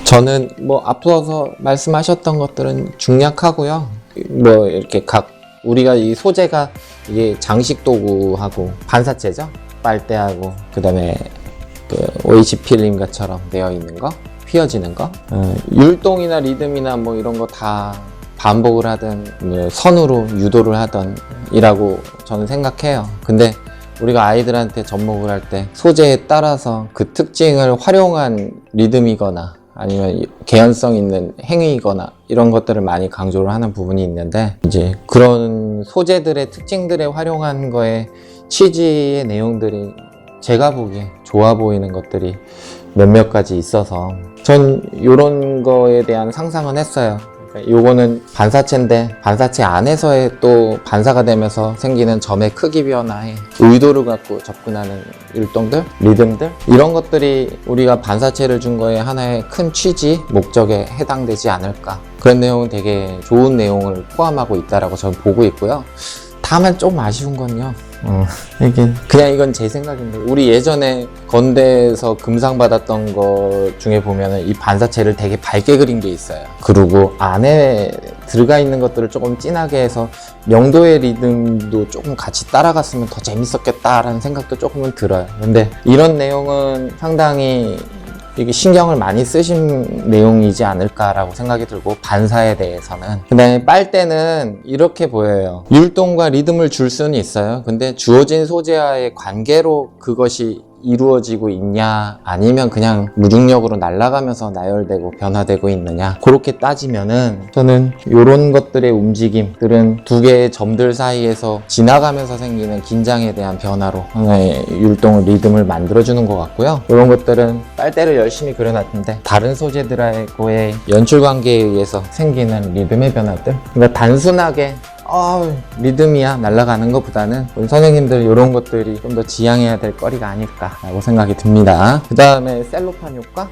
저는 뭐 앞서서 말씀하셨던 것들은 중략하고요. 뭐 이렇게 우리가 이 소재가 이게 장식 도구하고 반사체죠. 빨대하고 그다음에 그 OH 필름과처럼 되어 있는 거, 휘어지는 거, 율동이나 리듬이나 뭐 이런 거 다 반복을 하든 뭐 선으로 유도를 하든 이라고 저는 생각해요. 근데 우리가 아이들한테 접목을 할 때 소재에 따라서 그 특징을 활용한 리듬이거나 아니면 개연성 있는 행위이거나 이런 것들을 많이 강조를 하는 부분이 있는데, 이제 그런 소재들의 특징들에 활용한 거에 취지의 내용들이 제가 보기에 좋아 보이는 것들이 몇몇 가지 있어서 전 이런 거에 대한 상상은 했어요. 요거는 반사체인데 반사체 안에서의 또 반사가 되면서 생기는 점의 크기 변화에 의도를 갖고 접근하는 율동들, 리듬들, 이런 것들이 우리가 반사체를 준 거에 하나의 큰 취지, 목적에 해당되지 않을까. 그런 내용은 되게 좋은 내용을 포함하고 있다라고 저는 보고 있고요. 다만 좀 아쉬운 건요, 이게 그냥 이건 제 생각인데, 우리 예전에 건대에서 금상 받았던 것 중에 보면은 이 반사체를 되게 밝게 그린 게 있어요. 그리고 안에 들어가 있는 것들을 조금 진하게 해서 명도의 리듬도 조금 같이 따라갔으면 더 재밌었겠다라는 생각도 조금은 들어요. 근데 이런 내용은 상당히 이게 신경을 많이 쓰신 내용이지 않을까라고 생각이 들고, 반사에 대해서는. 그 다음에 빨대는 이렇게 보여요. 율동과 리듬을 줄 수는 있어요. 근데 주어진 소재와의 관계로 그것이 이루어지고 있냐, 아니면 그냥 무중력으로 날아가면서 나열되고 변화되고 있느냐, 그렇게 따지면은 저는 이런 것들의 움직임들은 두 개의 점들 사이에서 지나가면서 생기는 긴장에 대한 변화로 하나의 율동을, 리듬을 만들어주는 것 같고요. 이런 것들은 빨대를 열심히 그려놨는데 다른 소재들하고의 연출 관계에 의해서 생기는 리듬의 변화들, 그러니까 단순하게 리듬이야 날아가는 것보다는 우리 선생님들 이런 것들이 좀 더 지향해야 될 거리가 아닐까라고 생각이 듭니다. 그 다음에 셀로판 효과?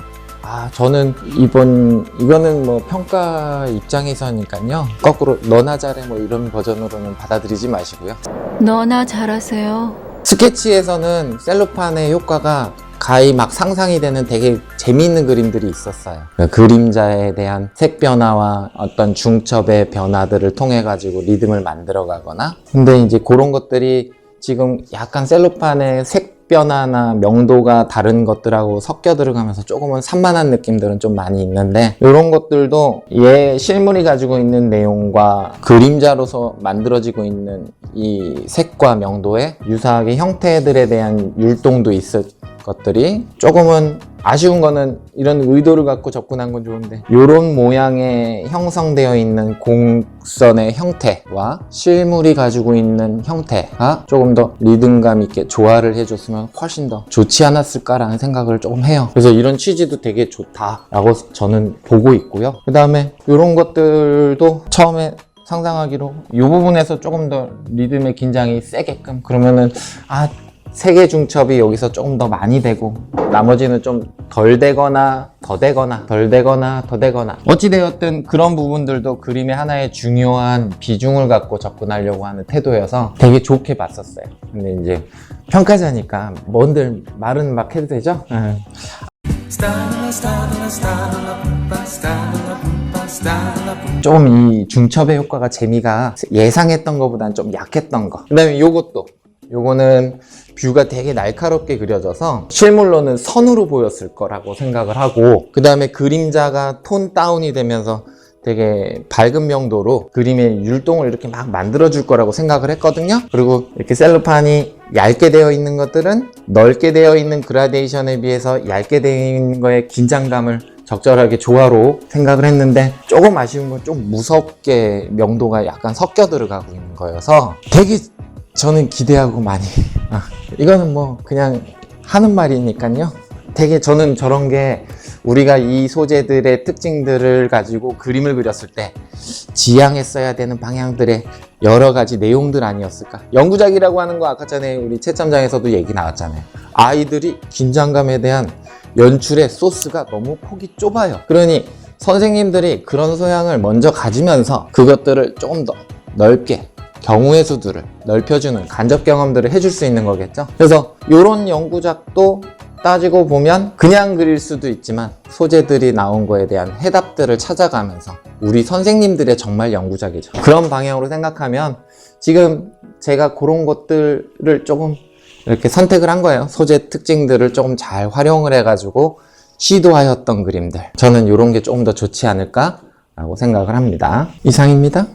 저는 이거는 뭐 평가 입장에서니까요, 거꾸로 너나 잘해 뭐 이런 버전으로는 받아들이지 마시고요. 너나 잘하세요. 스케치에서는 셀로판의 효과가 가히 막 상상이 되는 되게 재미있는 그림들이 있었어요. 그림자에 대한 색 변화와 어떤 중첩의 변화들을 통해 가지고 리듬을 만들어 가거나, 근데 이제 그런 것들이 지금 약간 셀로판의 색 변화나 명도가 다른 것들하고 섞여 들어가면서 조금은 산만한 느낌들은 좀 많이 있는데, 이런 것들도 실물이 가지고 있는 내용과 그림자로서 만들어지고 있는 이 색과 명도의 유사하게 형태들에 대한 율동도 있을 것들이, 조금은 아쉬운 거는 이런 의도를 갖고 접근한 건 좋은데 이런 모양의 형성되어 있는 공선의 형태와 실물이 가지고 있는 형태가 조금 더 리듬감 있게 조화를 해줬으면 훨씬 더 좋지 않았을까라는 생각을 조금 해요. 그래서 이런 취지도 되게 좋다라고 저는 보고 있고요. 그 다음에 이런 것들도 처음에 상상하기로 이 부분에서 조금 더 리듬의 긴장이 세게끔, 그러면은 세계 중첩이 여기서 조금 더 많이 되고 나머지는 좀 덜 되거나 더 되거나 덜 되거나 더 되거나, 어찌되었든 그런 부분들도 그림의 하나의 중요한 비중을 갖고 접근하려고 하는 태도여서 되게 좋게 봤었어요. 근데 이제 평가자니까 뭔들 말은 막 해도 되죠? 좀 이 중첩의 효과가, 재미가 예상했던 것보다는 좀 약했던 거. 그 다음에 요거는 뷰가 되게 날카롭게 그려져서 실물로는 선으로 보였을 거라고 생각을 하고, 그 다음에 그림자가 톤 다운이 되면서 되게 밝은 명도로 그림의 율동을 이렇게 막 만들어줄 거라고 생각을 했거든요. 그리고 이렇게 셀로판이 얇게 되어 있는 것들은 넓게 되어 있는 그라데이션에 비해서 얇게 되어 있는 거에 긴장감을 적절하게 조화로 생각을 했는데, 조금 아쉬운 건 좀 무섭게 명도가 약간 섞여 들어가고 있는 거여서 되게 저는 기대하고 많이 이거는 뭐 그냥 하는 말이니까요. 되게 저는 저런 게 우리가 이 소재들의 특징들을 가지고 그림을 그렸을 때 지향했어야 되는 방향들의 여러 가지 내용들 아니었을까. 연구작이라고 하는 거 아까 전에 우리 채점장에서도 얘기 나왔잖아요. 아이들이 긴장감에 대한 연출의 소스가 너무 폭이 좁아요. 그러니 선생님들이 그런 소양을 먼저 가지면서 그것들을 조금 더 넓게, 경우의 수들을 넓혀주는 간접 경험들을 해줄 수 있는 거겠죠. 그래서 이런 연구작도 따지고 보면 그냥 그릴 수도 있지만 소재들이 나온 거에 대한 해답들을 찾아가면서 우리 선생님들의 정말 연구작이죠. 그런 방향으로 생각하면 지금 제가 그런 것들을 조금 이렇게 선택을 한 거예요. 소재 특징들을 조금 잘 활용을 해가지고 시도하였던 그림들. 저는 이런 게 조금 더 좋지 않을까 라고 생각을 합니다. 이상입니다.